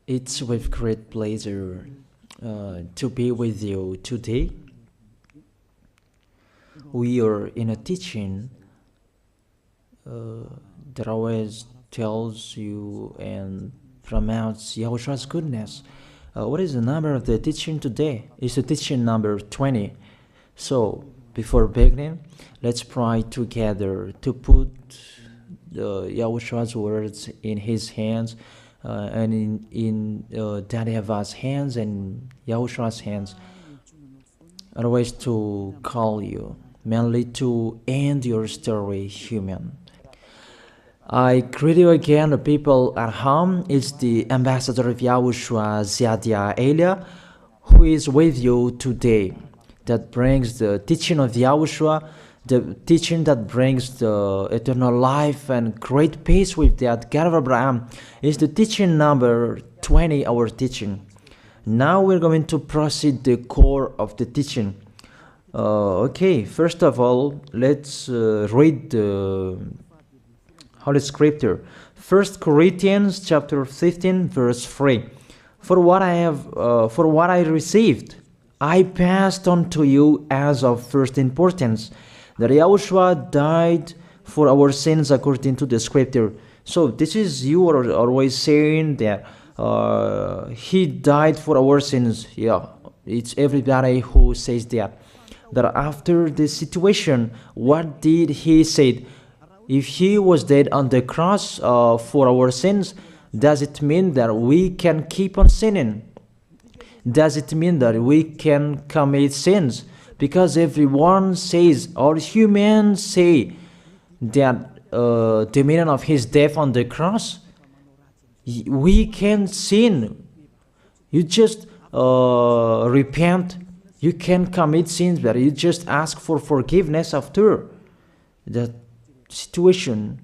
It's with great pleasure to be with you today. We are in a teaching that always tells you and promotes Yahushua's goodness. What is the number of the teaching today? It's the teaching number 20. So, before beginning, let's pray together to put Yahushua's words in his hands and in Daddy Ava's hands and Yahushua's hands. Otherwise, to call you, mainly to end your story human. I greet you again, the people at home. It's the ambassador of Yahushua, Ziadia Elia, who is with you today. That brings the teaching of Yahushua, the teaching that brings the eternal life and great peace with that God of Abraham. Is the teaching number 20, our teaching. Now we're going to proceed the core of the teaching. Okay, first of all, let's read the Holy Scripture. 1 Corinthians chapter 15, verse 3. For what I received, I passed on to you as of first importance, that Yahushua died for our sins according to the Scripture. So this is, you are always saying that he died for our sins. Yeah, it's everybody who says that. That after the situation, what did he say? If he was dead on the cross for our sins, does it mean that we can keep on sinning? Does it mean that we can commit sins? Because everyone says, or humans say, that the meaning of his death on the cross, we can sin. You just repent. You can commit sins, but you just ask for forgiveness after that situation.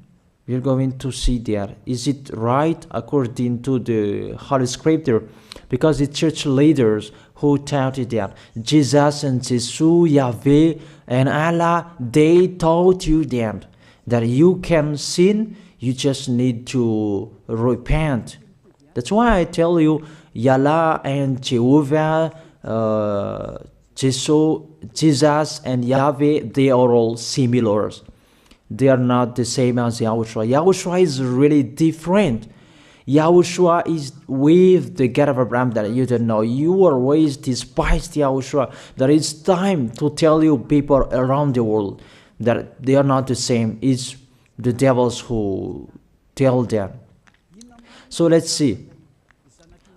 We're going to see there. Is it right according to the Holy Scripture? Because the church leaders who taught it that Jesus and Jesus, Yahweh and Allah, they taught you that you can sin, you just need to repent. That's why I tell you, Yahweh and Jehovah, Jesus and Yahweh, they are all similar. They are not the same as Yahushua. Yahushua is really different. Yahushua is with the God of Abraham that you don't know. You always despised Yahushua. That it's time to tell you people around the world that they are not the same. It's the devils who tell them. So let's see.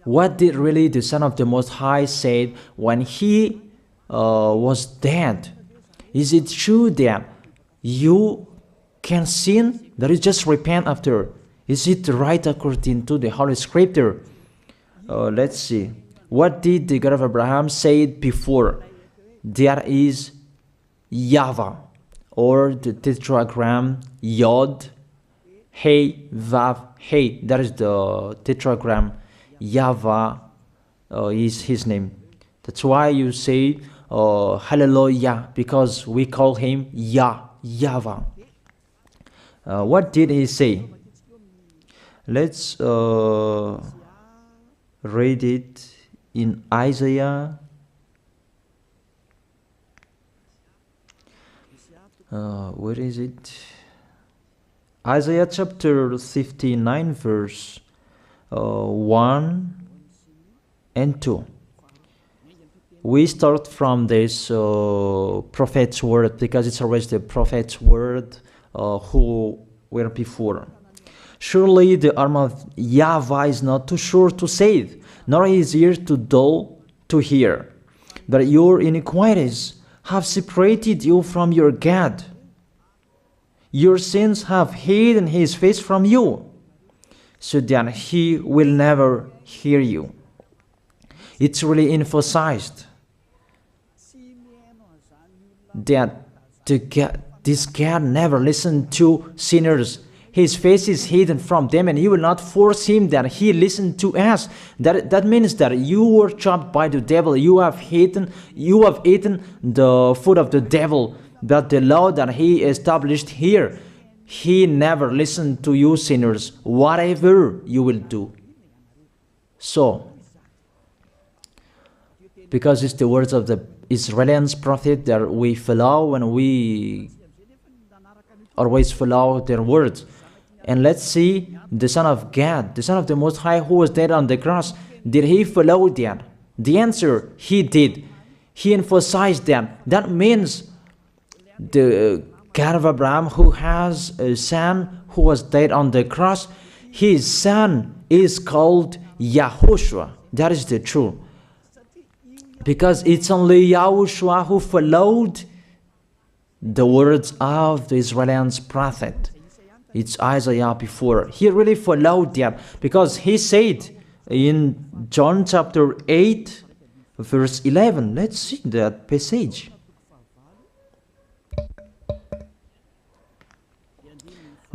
What did really the Son of the Most High say when he was dead? Is it true that you can sin? That is just repent after. Is it right according to the Holy Scripture? Let's see. What did the God of Abraham say before? There is YAHVAH, or the tetragram Yod, Hey, Vav, Hey. That is the tetragram. YAHVAH is his name. That's why you say Hallelujah, because we call him YAHVAH. What did he say? Let's read it in Isaiah. Where is it? Isaiah chapter 59, verse 1 and 2. We start from this prophet's word, because it's always the prophet's word who were before. Surely the arm of YAHVAH is not too short to save, nor his ear too dull to hear. But your iniquities have separated you from your God. Your sins have hidden his face from you, so that he will never hear you. It's really emphasized that this God never listened to sinners. His face is hidden from them, and he will not force him that he listened to us. That means that you were trapped by the devil. You have eaten the food of the devil. But the law that he established here, he never listened to you sinners, whatever you will do. So, because it's the words of the Israelians prophet that we follow, and we always follow their words. And let's see the Son of God, the Son of the Most High, who was dead on the cross. Did he follow that? The answer, he did. He emphasized that. That means the God of Abraham, who has a son who was dead on the cross, his son is called YAHOSHUAH. That is the truth. Because it's only YAHOSHUAH who followed the words of the Israelians prophet. It's Isaiah before. He really followed that, because he said in John chapter 8, verse 11. Let's see that passage.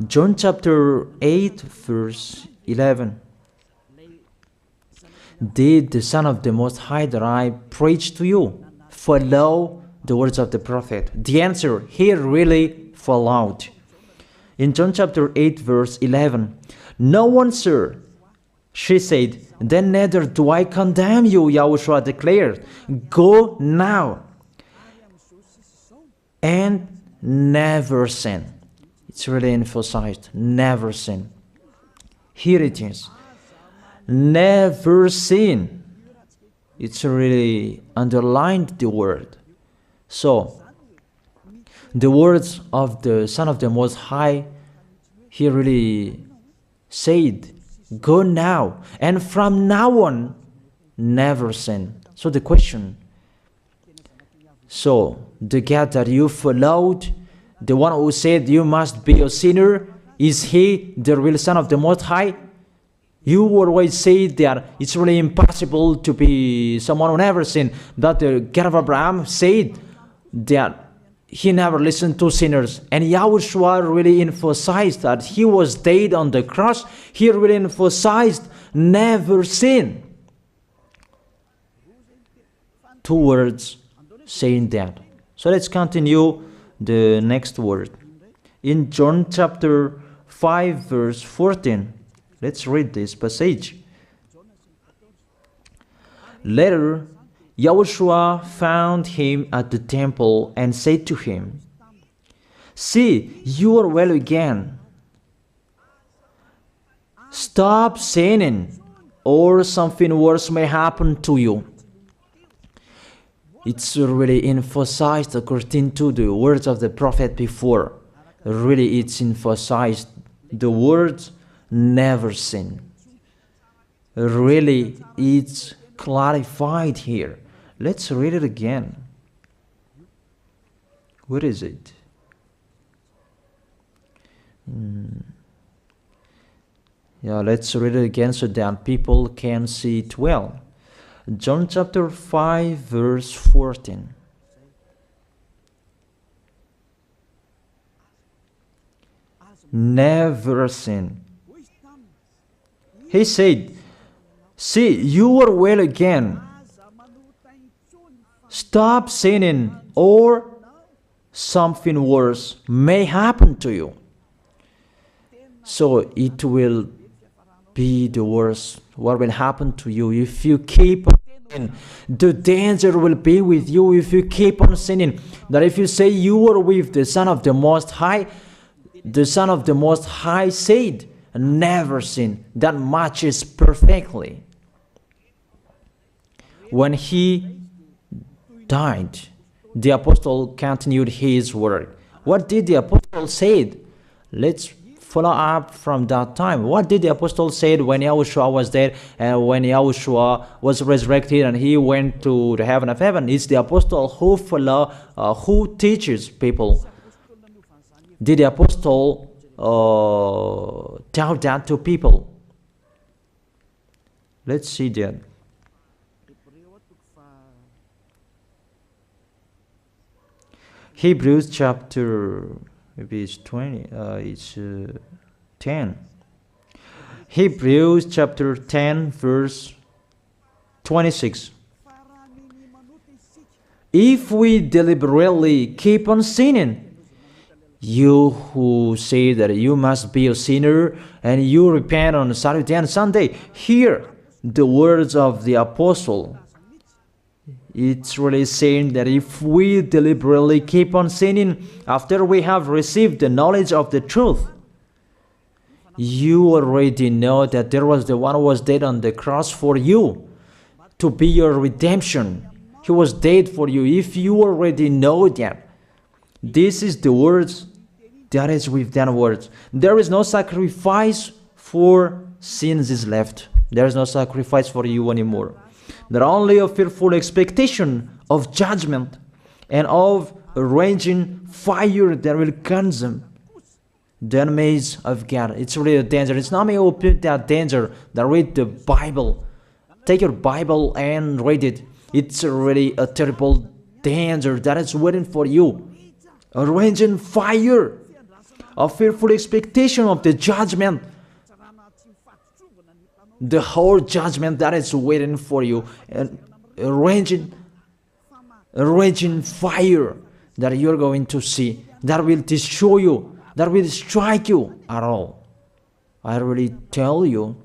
John chapter 8, verse 11. Did the Son of the Most High that I preach to you follow the words of the prophet? The answer, he really followed. In John chapter 8, verse 11, "No one, sir," she said, "then neither do I condemn you," YAHOSHUAH declared. "Go now and never sin." It's really emphasized, never sin. Here it is. Never sin. It's really underlined the word. So, the words of the Son of the Most High, he really said, go now, and from now on, never sin. So the question, so the God that you followed, the one who said you must be a sinner, is he the real Son of the Most High? You always say that it's really impossible to be someone who never sinned. That the God of Abraham said that he never listened to sinners. And YAHOSHUAH really emphasized that he was dead on the cross. He really emphasized never sin. Two words saying that. So let's continue the next word. In John chapter 5, verse 14. Let's read this passage. Later, YAHOSHUAH found him at the temple and said to him, "See, you are well again. Stop sinning, or something worse may happen to you." It's really emphasized according to the words of the prophet before. Really, it's emphasized the words never sin. Really, it's clarified here. Let's read it again. Where is it? Yeah, let's read it again so that people can see it well. John chapter 5, verse 14. Never sin. He said, "See, you are well again. Stop sinning, or something worse may happen to you." So it will be the worst. What will happen to you if you keep on sinning? The danger will be with you if you keep on sinning. That if you say you are with the Son of the Most High, the Son of the Most High said, never sin. That matches perfectly. When he died, the apostle continued his work. What did the apostle say? Let's follow up from that time. What did the apostle say when YAHOSHUAH was dead and when YAHOSHUAH was resurrected and he went to the heaven of heaven? It's the apostle who teaches people. Did the apostle tell that to people? Let's see that. Hebrews chapter, maybe it's 20, it's 10. Hebrews chapter 10, verse 26. If we deliberately keep on sinning, you who say that you must be a sinner and you repent on Saturday and Sunday, here the words of the apostle. It's really saying that if we deliberately keep on sinning after we have received the knowledge of the truth, you already know that there was the one who was dead on the cross for you to be your redemption. He was dead for you. If you already know that, this is the words that is with that words. There is no sacrifice for sins is left. There is no sacrifice for you anymore. There only a fearful expectation of judgment and of a raging fire that will consume the enemies of God. It's really a danger. It's not me who put that danger that read the Bible. Take your Bible and read it. It's really a terrible danger that is waiting for you. A raging fire, a fearful expectation of the judgment. The whole judgment that is waiting for you, and a raging fire that you're going to see, that will destroy you, that will strike you at all. I really tell you,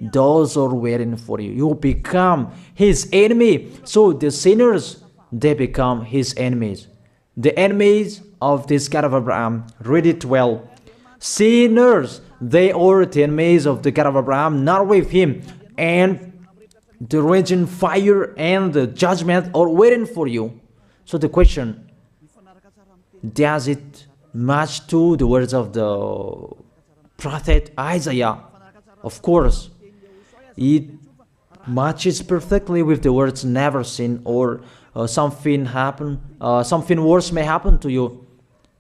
those are waiting for you. You become his enemy. So the sinners, they become his enemies. The enemies of this God of Abraham. Read it well. Sinners, they are the enemies of the God of Abraham, not with him. And the raging fire and the judgment are waiting for you. So the question, does it match to the words of the prophet Isaiah? Of course. It matches perfectly with the words never sin, or something worse may happen to you.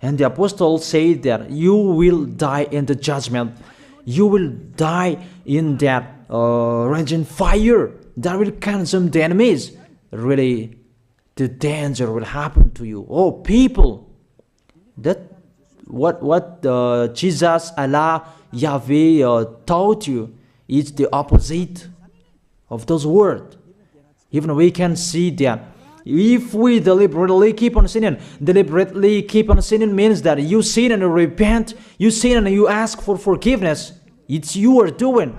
And the apostle said that you will die in the judgment. You will die in that raging fire that will consume the enemies. Really, the danger will happen to you. Oh, people, that what Jesus, Allah, Yahweh taught you is the opposite of those words. Even we can see that. If we deliberately keep on sinning means that you sin and you repent, you sin and you ask for forgiveness. It's you are doing.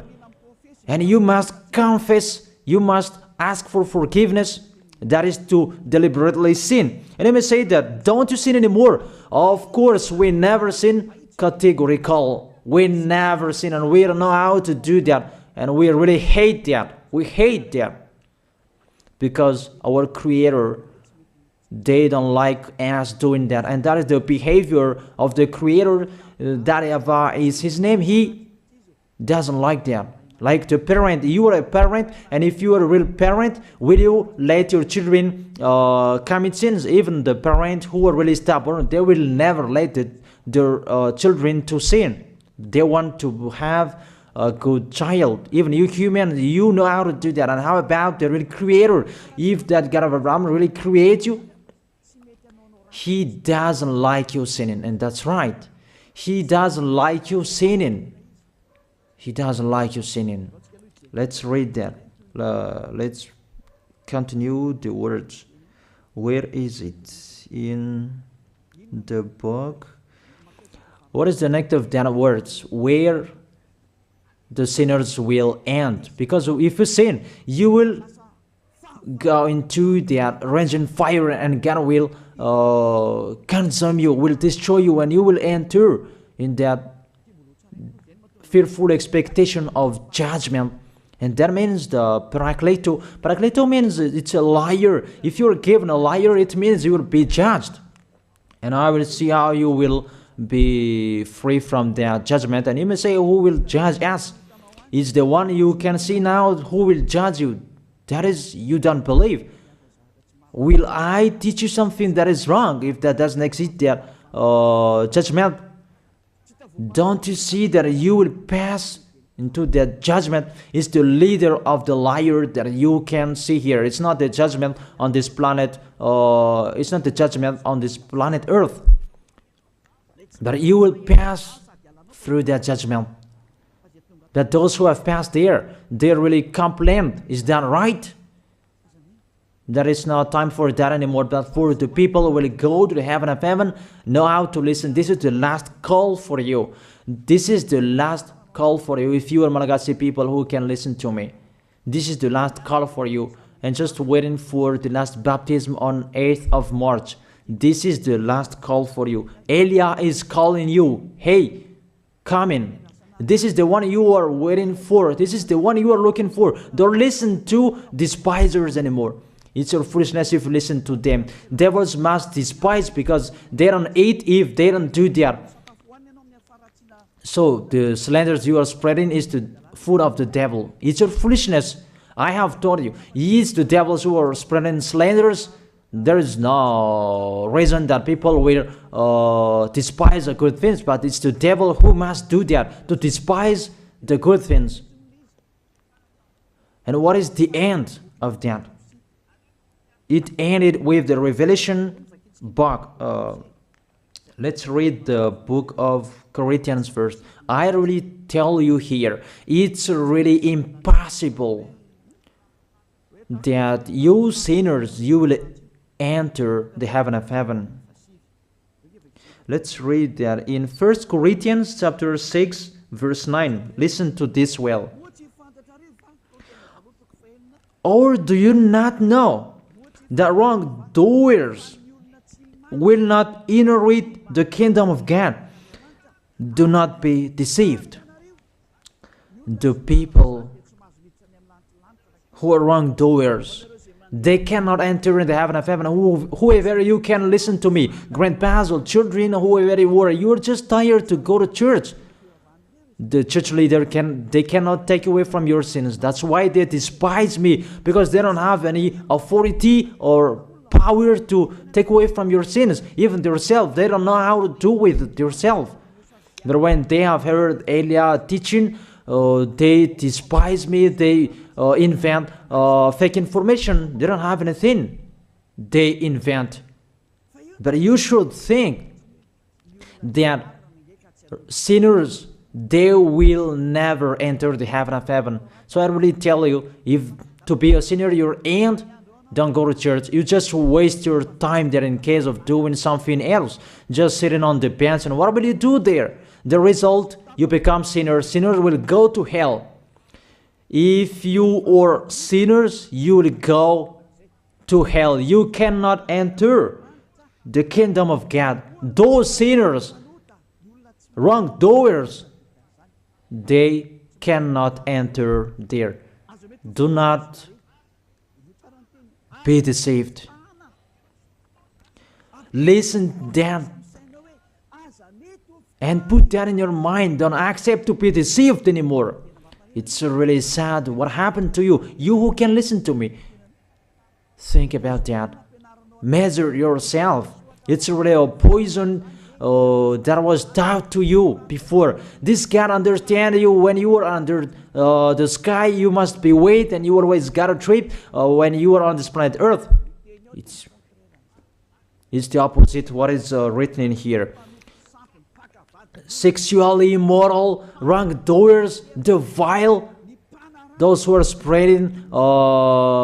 And you must confess, you must ask for forgiveness. That is to deliberately sin. And I may say that, don't you sin anymore? Of course, we never sin categorical. We never sin, and we don't know how to do that. And we really hate that. We hate that. Because our Creator, they don't like us doing that. And that is the behavior of the Creator. That YAHVAH is his name. He doesn't like that. Like the parent, you are a parent, and if you are a real parent, will you let your children commit sins? Even the parents who are really stubborn, they will never let their children to sin. They want to have a good child. Even you human, you know how to do that. And how about the real Creator? If that God of Abraham really creates you, he doesn't like you sinning. And that's right. He doesn't like you sinning. He doesn't like you sinning. Let's read that. Let's continue the words. Where is it? In the book. What is the next of that words? Where the sinners will end. Because if you sin, you will go into that raging fire, and God will consume you, will destroy you, and you will enter in that fearful expectation of judgment. And that means the parakleto. Parakleto means it's a liar. If you're given a liar, it means you will be judged. And I will see how you will be free from that judgment. And you may say, who will judge us? It's the one you can see now who will judge you. That is, you don't believe. Will I teach you something that is wrong if that doesn't exist, that judgment? Don't you see that you will pass into that judgment? Is the leader of the liar that you can see here. It's not the judgment on this planet. It's not the judgment on this planet Earth. But you will pass through that judgment. That those who have passed there, they really complain. Is that right? There is no time for that anymore. But for the people who will go to the heaven of heaven, know how to listen. This is the last call for you. This is the last call for you. If you are Malagasy people who can listen to me, This is the last call for you. And just waiting for the last baptism on 8th of March. This is the last call for you. Elijah is calling you. Hey, come in. This is the one you are waiting for. This is the one you are looking for. Don't listen to despisers anymore. It's your foolishness if you listen to them. Devils must despise because they don't eat if they don't do that. So the slanders you are spreading is the food of the devil. It's your foolishness. I have told you. It's the devils who are spreading slanders. There is no reason that people will despise the good things, but it's the devil who must do that, to despise the good things. And what is the end of that? It ended with the Revelation book. Let's read the book of Corinthians first. I really tell you here, it's really impossible that you sinners, you will enter the heaven of heaven. Let's read that in 1 Corinthians chapter 6 verse 9. Listen to this well. Or do you not know that wrongdoers will not inherit the kingdom of God? Do not be deceived. The people who are wrongdoers, they cannot enter in the heaven of heaven. Whoever you can listen to me, grandpas or children, whoever you are, you're just tired to go to church. The church leader they cannot take away from your sins. That's why they despise me, because they don't have any authority or power to take away from your sins. Even themselves, they don't know how to do with themselves. But when they have heard Elijah teaching, they despise me. They invent fake information. They don't have anything. They invent. But you should think that sinners, they will never enter the heaven of heaven. So I really tell you, if to be a sinner you're in, don't go to church. You just waste your time there in case of doing something else. Just sitting on the bench, and what will you do there? The result, you become sinners. Sinners will go to hell. If you are sinners, you will go to hell. You cannot enter the kingdom of God. Those sinners, wrongdoers, they cannot enter there. Do not be deceived. Listen then and put that in your mind. Don't accept to be deceived anymore. It's really sad what happened to you. You who can listen to me, think about that. Measure yourself. It's really a poison that was taught to you before. This God understand you when you are under the sky. You must be wait, and you always got a trip when you are on this planet Earth. It's the opposite what is written in here. Sexually immoral, wrongdoers, the vile, those who are spreading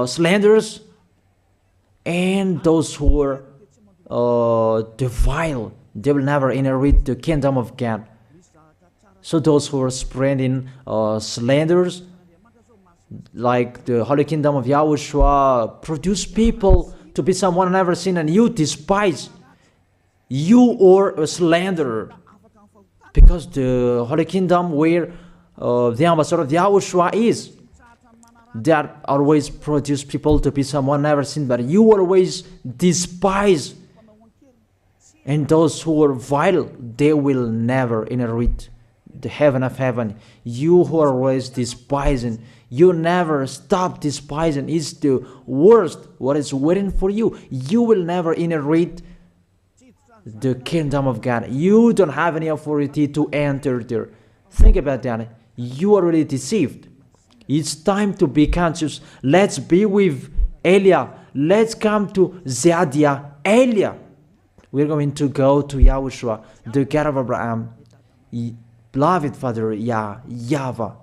slanders, and those who are the vile, they will never inherit the kingdom of God. So those who are spreading slanders, like the Holy Kingdom of YAHOSHUAH, produce people to be someone never seen, and you despise. You are a slanderer. Because the Holy Kingdom where the ambassador of YAHOSHUAH is, that always produce people to be someone never seen, but you always despise. And those who are vile, they will never inherit the heaven of heaven. You who are always despising, you never stop despising. It's the worst what is waiting for you. You will never inherit the kingdom of God. You don't have any authority to enter there. Think about that. You are already deceived. It's time to be conscious. Let's be with Elijah. Let's come to Zadiah. Elijah. We're going to go to YAHOSHUAH, the God of Abraham, beloved Father YAHVAH.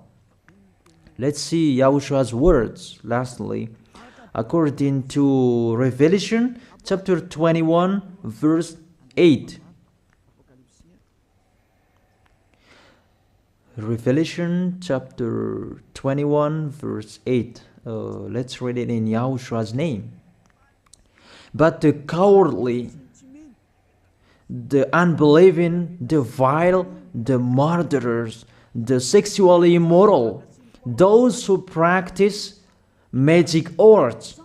Let's see YAHOSHUAH's words. Lastly, according to Revelation chapter 21, verse 8. Revelation chapter 21 verse 8. Let's read it in Yahoshua's name. But the cowardly, the unbelieving, the vile, the murderers, the sexually immoral, those who practice magic arts,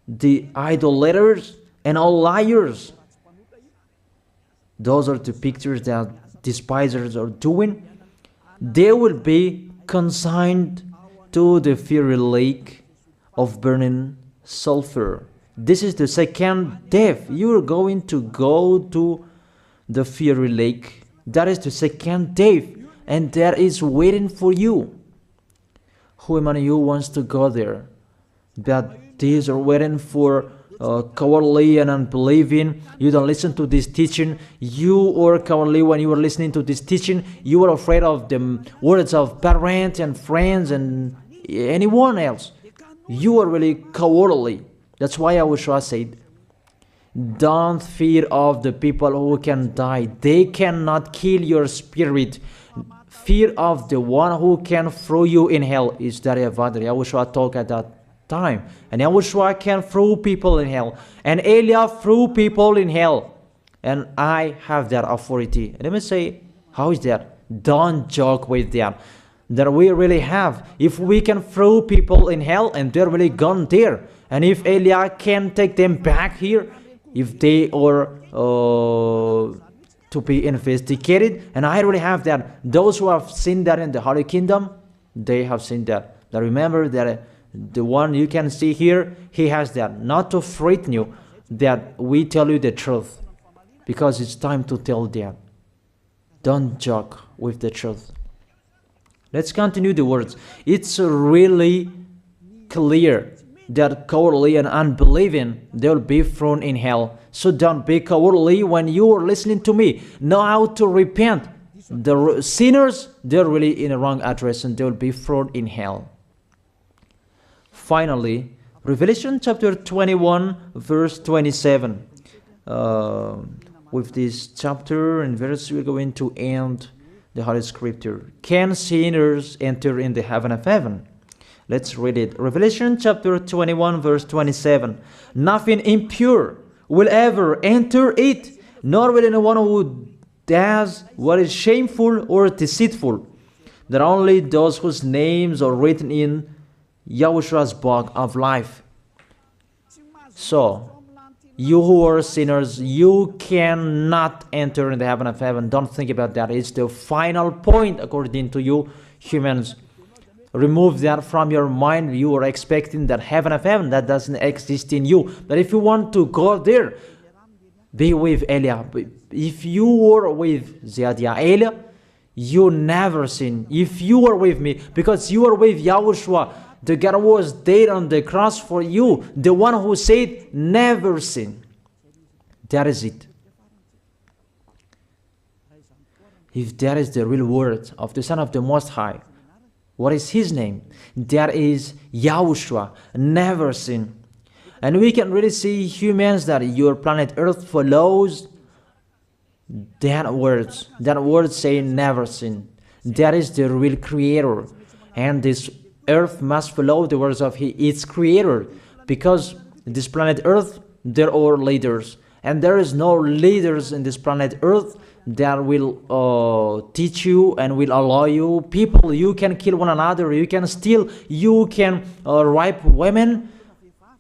the idolaters, and all liars. Those are the pictures that despisers are doing. They will be consigned to the fiery lake of burning sulfur. This is the second death. You are going to go to the fiery lake. That is the second death, and that is waiting for you. Who among you wants to go there? But these are waiting for cowardly and unbelieving. You don't listen to this teaching. You are cowardly when you are listening to this teaching. You are afraid of the words of parents and friends and anyone else. You are really cowardly. That's why YAHOSHUAH said, don't fear of the people who can die. They cannot kill your spirit. Fear of the one who can throw you in hell. Is that YAHVAH? YAHOSHUAH talked at that time. And YAHOSHUAH can throw people in hell. And Elia threw people in hell. And I have that authority. Let me say, how is that? Don't joke with that. That we really have. If we can throw people in hell and they're really gone there, and if Elia can take them back here, if they are to be investigated, and I really have that. Those who have seen that in the Holy Kingdom, they have seen that. Now remember that the one you can see here, he has that. Not to frighten you, that we tell you the truth, because it's time to tell that. Don't joke with the truth. Let's continue the words. It's really clear that cowardly and unbelieving, they will be thrown in hell. So don't be cowardly when you are listening to me. Know how to repent. The sinners, they're really in the wrong address and they will be thrown in hell. Finally, Revelation chapter 21 verse 27. With this chapter and verse, we're going to end the Holy Scripture. Can sinners enter in the heaven of heaven? Let's read it. Revelation chapter 21 verse 27. Nothing impure will ever enter it, nor will anyone who does what is shameful or deceitful. That only those whose names are written in YAHOSHUAH's book of life. So, you who are sinners, you cannot enter in the heaven of heaven. Don't think about that. It's the final point according to you humans. Remove that from your mind. You are expecting that heaven of heaven that doesn't exist in you. But if you want to go there, be with Elia. If you were with Elia, you never sin. If you are with me, because you are with YAHOSHUAH, the God was dead on the cross for you, the one who said never sin. That is it. If that is the real word of the Son of the Most High, what is his name? That is YAHOSHUAH, never sin. And we can really see humans that your planet Earth follows that words. That word saying never sin. That is the real creator. And this Earth must follow the words of its creator. Because this planet Earth, there are leaders. And there is no leaders in this planet Earth that will teach you and will allow you. People, you can kill one another, you can steal, you can rape women,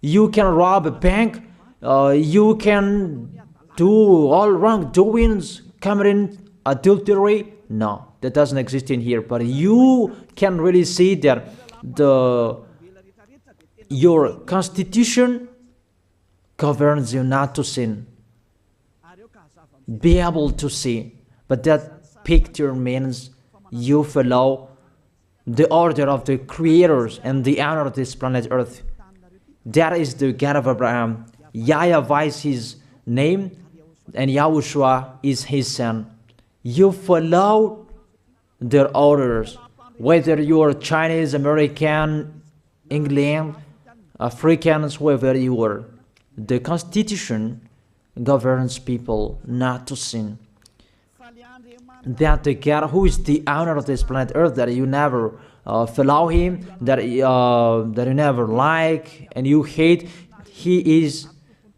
you can rob a bank, you can do all wrongdoings, committing adultery. No, that doesn't exist in here. But you can really see that your constitution governs you not to sin. Be able to see. But that picture means you follow the order of the creators and the honor of this planet Earth. That is the God of Abraham. YAHVAH is his name, and YAHOSHUAH is his son. You follow their orders, whether you are Chinese, American, England, Africans, whoever you are. The Constitution governs people not to sin. that the God who is the owner of this planet Earth, that you never follow him, that you never like and you hate, he is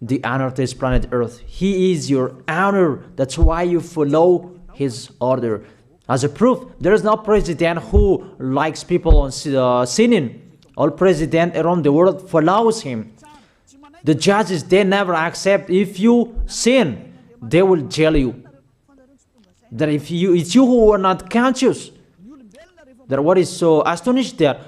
the owner of this planet Earth. He is your owner. That's why you follow his order. As a proof, there is no president who likes people on sinning. All president around the world follows him. The judges, they never accept. If you sin, they will jail you. That if it's you who are not conscious. That what is so astonished that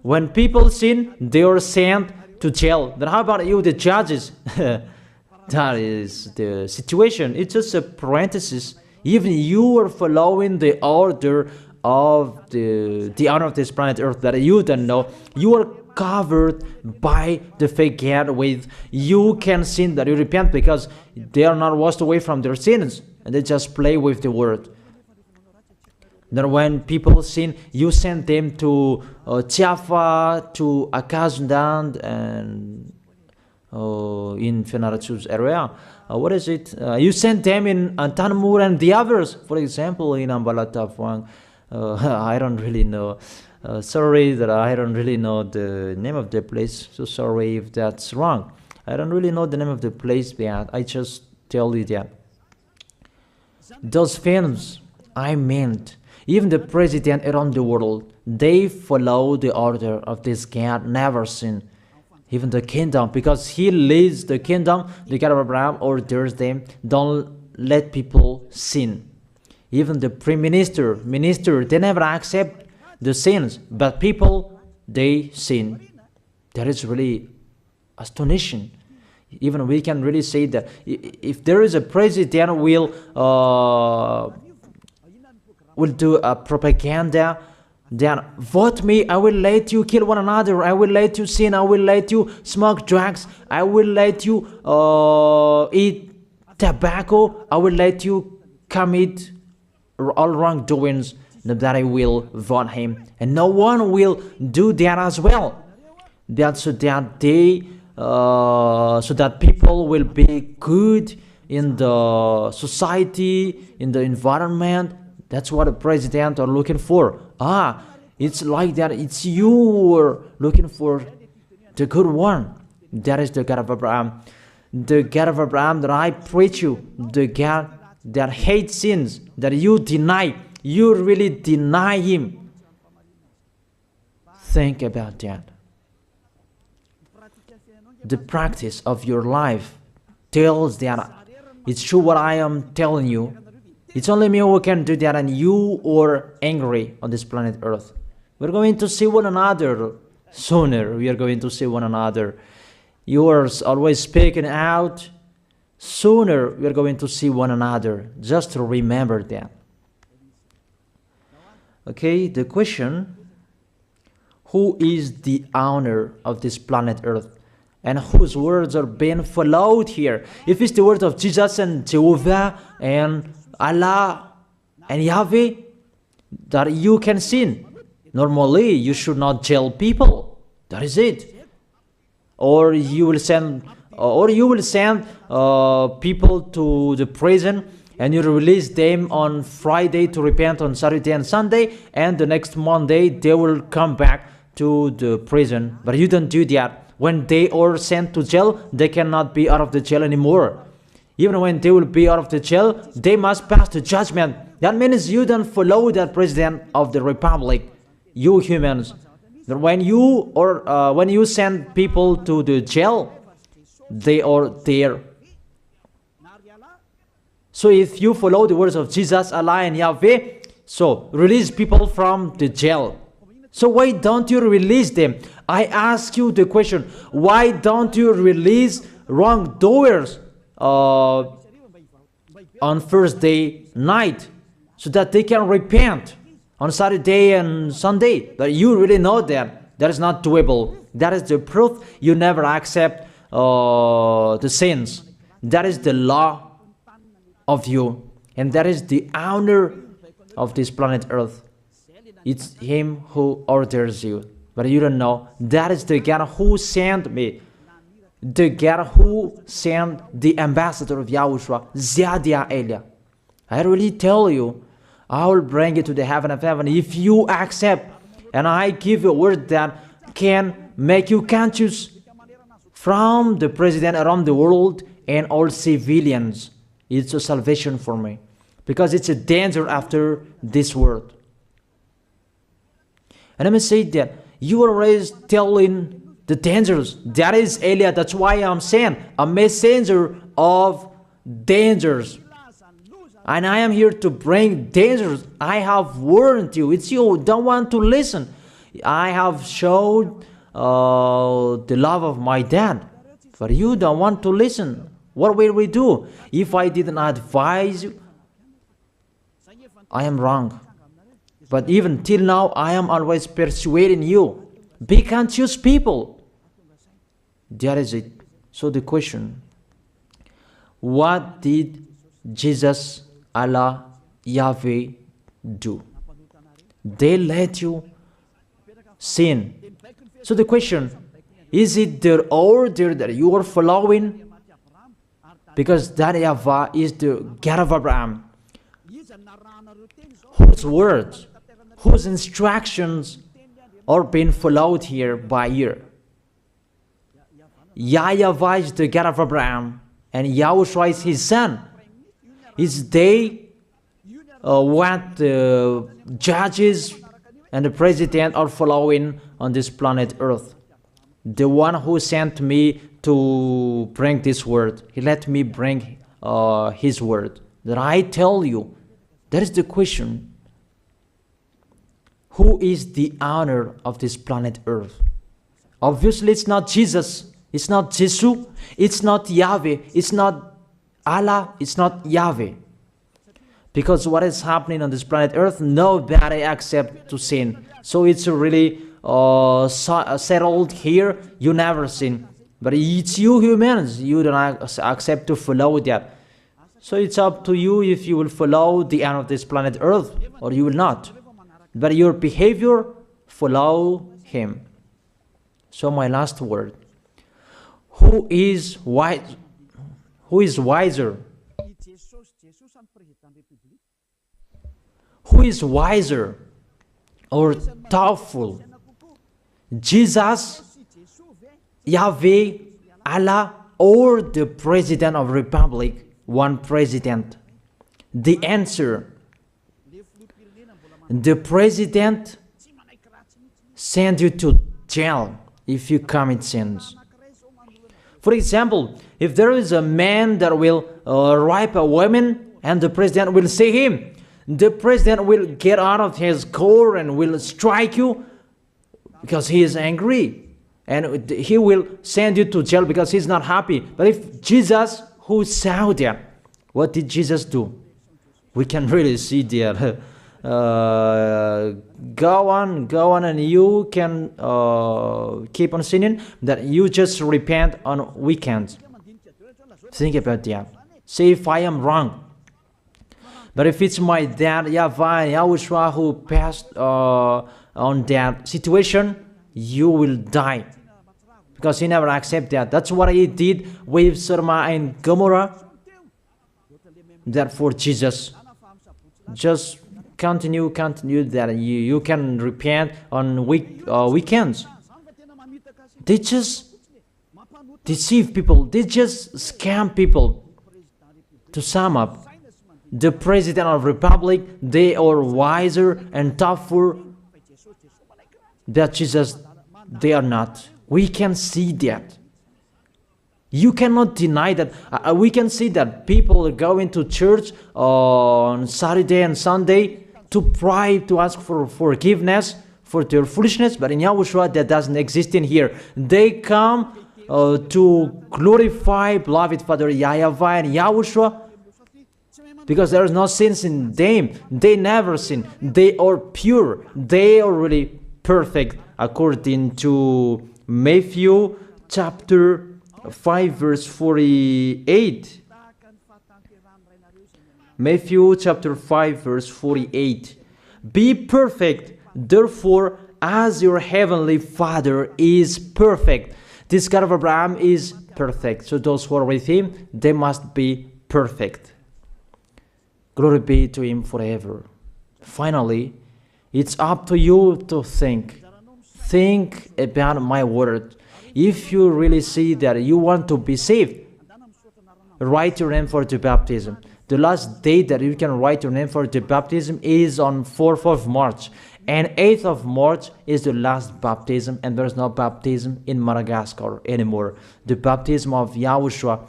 when people sin, they are sent to jail. Then how about you, the judges? That is the situation. It's just a parenthesis. Even you are following the order of the owner of this planet Earth that you don't know. You are covered by the fake God with you can sin, that you repent, because they are not washed away from their sins and they just play with the word. That when people sin, you send them to YAHVAH, to Akazundand, and in Fenarachu's area. What is it? You send them in Tanmur and the others. For example, in Ambalatafwang. I don't really know. Sorry that I don't really know the name of the place. So sorry if that's wrong. I don't really know the name of the place, but I just tell you that. Those films, I meant, even the president around the world, they follow the order of this God, never sin. Even the kingdom, because he leads the kingdom, the God of Abraham orders them, don't let people sin. Even the prime minister, they never accept the sins, but people, they sin. That is really astonishing. Even we can really say that if there is a president will do a propaganda, then vote me, I will let you kill one another, I will let you sin, I will let you smoke drugs, I will let you eat tobacco, I will let you commit all wrongdoings, that I will vote him. And no one will do that as well. That's so that they so that people will be good in the society, in the environment. That's what the president are looking for. It's like that. It's you who are looking for the good one. That is the God of Abraham. The God of Abraham that I preach you. The God that hates sins, that you deny. You really deny him. Think about that. The practice of your life tells that it's true what I am telling you. It's only me who can do that, and you are angry on this planet Earth. We're going to see one another sooner. We are going to see one another. You are always speaking out. Sooner we are going to see one another. Just to remember that. Okay, the question, who is the owner of this planet Earth? And whose words are being followed here? If it's the word of Jesus and Jehovah and Allah and Yahweh, that you can sin. Normally, you should not jail people. That is it. Or you will send people to the prison, and you release them on Friday to repent on Saturday and Sunday, and the next Monday they will come back to the prison. But you don't do that. When they are sent to jail, they cannot be out of the jail anymore. Even when they will be out of the jail, they must pass the judgment. That means you don't follow that president of the republic. You humans, when you send people to the jail, they are there. So if you follow the words of Jesus, Allah and Yahweh, so release people from the jail. So why don't you release them? I ask you the question, why don't you release wrongdoers on Thursday night so that they can repent on Saturday and Sunday? But you really know that that is not doable. That is the proof you never accept the sins. That is the law of you, and that is the owner of this planet Earth. It's him who orders you, but you don't know. That is the God who sent me, the God who sent the ambassador of Yahushua, Zadia Elia. I really tell you, I will bring you to the heaven of heaven if you accept, and I give you a word that can make you conscious from the president around the world and all civilians. It's a salvation for me, because it's a danger after this world. And let me say that you are always telling the dangers. That is Elia. That's why I'm saying a messenger of dangers. And I am here to bring dangers. I have warned you. It's you who don't want to listen. I have showed the love of my dad, but you don't want to listen. What will we do? If I didn't advise you, I am wrong. But even till now, I am always persuading you. Be conscious people. That is it. So the question, what did Jesus, Allah, Yahweh do? They let you sin. So the question, is it their order that you are following? Because that YAHVAH is the God of Abraham, whose words, whose instructions are being followed here by year. YAHVAH is the God of Abraham, and YAHOSHUAH is his son. Is they what the judges and the president are following on this planet Earth. The one who sent me to bring this word, he let me bring his word. That I tell you, that is the question. Who is the owner of this planet Earth? Obviously, it's not Jesus. It's not Jesus. It's not Yahweh. It's not Allah. It's not Yahweh. Because what is happening on this planet Earth, nobody accepts to sin. So it's really settled here. You never sin. But it's you humans. You don't accept to follow that. So it's up to you if you will follow the end of this planet Earth or you will not. But your behavior, follow him. So my last word. Who is wise? Who is wiser? Who is wiser or thoughtful? Jesus, Yahweh, Allah, or the President of Republic? One president. The answer: the president send you to jail if you commit sins. For example, if there is a man that will rape a woman and the president will see him, the president will get out of his car and will strike you because he is angry. And he will send you to jail because he's not happy. But if Jesus, who saw that, what did Jesus do? We can really see that. Go on, and you can keep on sinning, that you just repent on weekends. Think about that. See if I am wrong. But if it's my dad, YAHVAH and YAHOSHUAH, who passed on that situation, you will die. Because he never accepted that. That's what he did with Sodom and Gomorrah. Therefore, Jesus, just continue that you can repent on weekends. They just deceive people. They just scam people. To sum up, the President of Republic, they are wiser and tougher than Jesus. They are not. We can see that. You cannot deny that. We can see that people are going to church on Saturday and Sunday to pray, to ask for forgiveness for their foolishness. But in YAHOSHUAH, that doesn't exist in here. They come to glorify beloved Father YAHVAH and YAHOSHUAH because there is no sins in them. They never sin. They are pure. They are really perfect, according to Matthew chapter 5 verse 48. Matthew chapter 5 verse 48. Be perfect, therefore, as your heavenly Father is perfect. This God of Abraham is perfect. So those who are with him, they must be perfect. Glory be to Him forever. Finally, it's up to you to think. Think about my word. If you really see that you want to be saved, write your name for the baptism. The last date that you can write your name for the baptism is on 4th of March. And 8th of March is the last baptism, and there's no baptism in Madagascar anymore. The baptism of YAHOSHUAH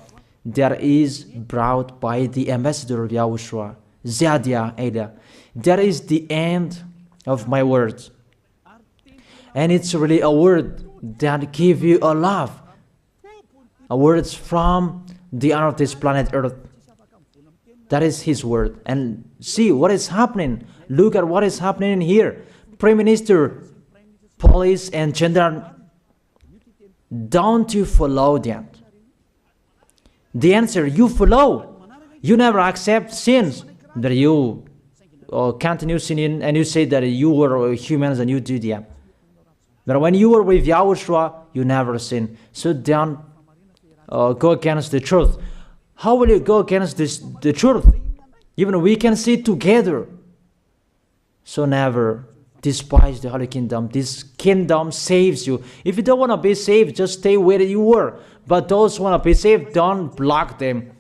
that is brought by the ambassador of YAHOSHUAH, Zadia Ada. That is the end of my words. And it's really a word that gives you a love. A word from the honor of this planet Earth. That is His word. And see what is happening. Look at what is happening here. Prime Minister, police and gendarme, don't you follow that? The answer, you follow. You never accept sins. That you continue sinning and you say that you were humans and you do that. But when you were with YAHOSHUAH, you never sin. So don't go against the truth. How will you go against the truth? Even we can see together. So never despise the Holy Kingdom. This kingdom saves you. If you don't want to be saved, just stay where you were. But those who want to be saved, don't block them.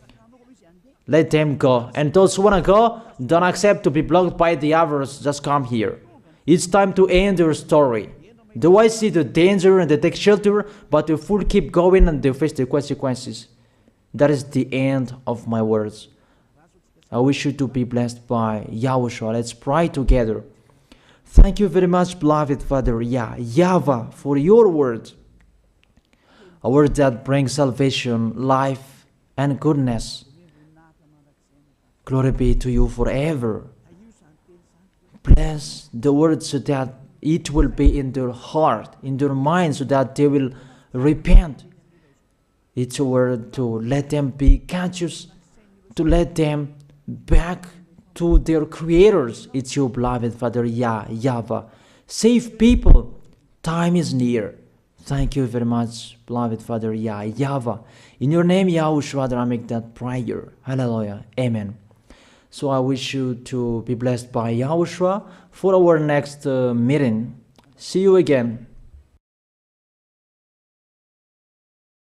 Let them go. And those who want to go, don't accept to be blocked by the others. Just come here. It's time to end your story. Do I see the danger and they take shelter, but the fool keep going and they face the consequences? That is the end of my words. I wish you to be blessed by YAHOSHUAH. Let's pray together. Thank you very much, beloved Father YAHVAH, for your word. A word that brings salvation, life, and goodness. Glory be to you forever. Bless the word so that it will be in their heart, in their mind, so that they will repent. It's a word to let them be conscious, to let them back to their creators. It's your beloved Father YAHVAH. Save people. Time is near. Thank you very much, beloved Father YAHVAH. In your name, YAHOSHUAH, that I make that prayer. Hallelujah. Amen. So I wish you to be blessed by YAHOSHUAH for our next meeting. See you again.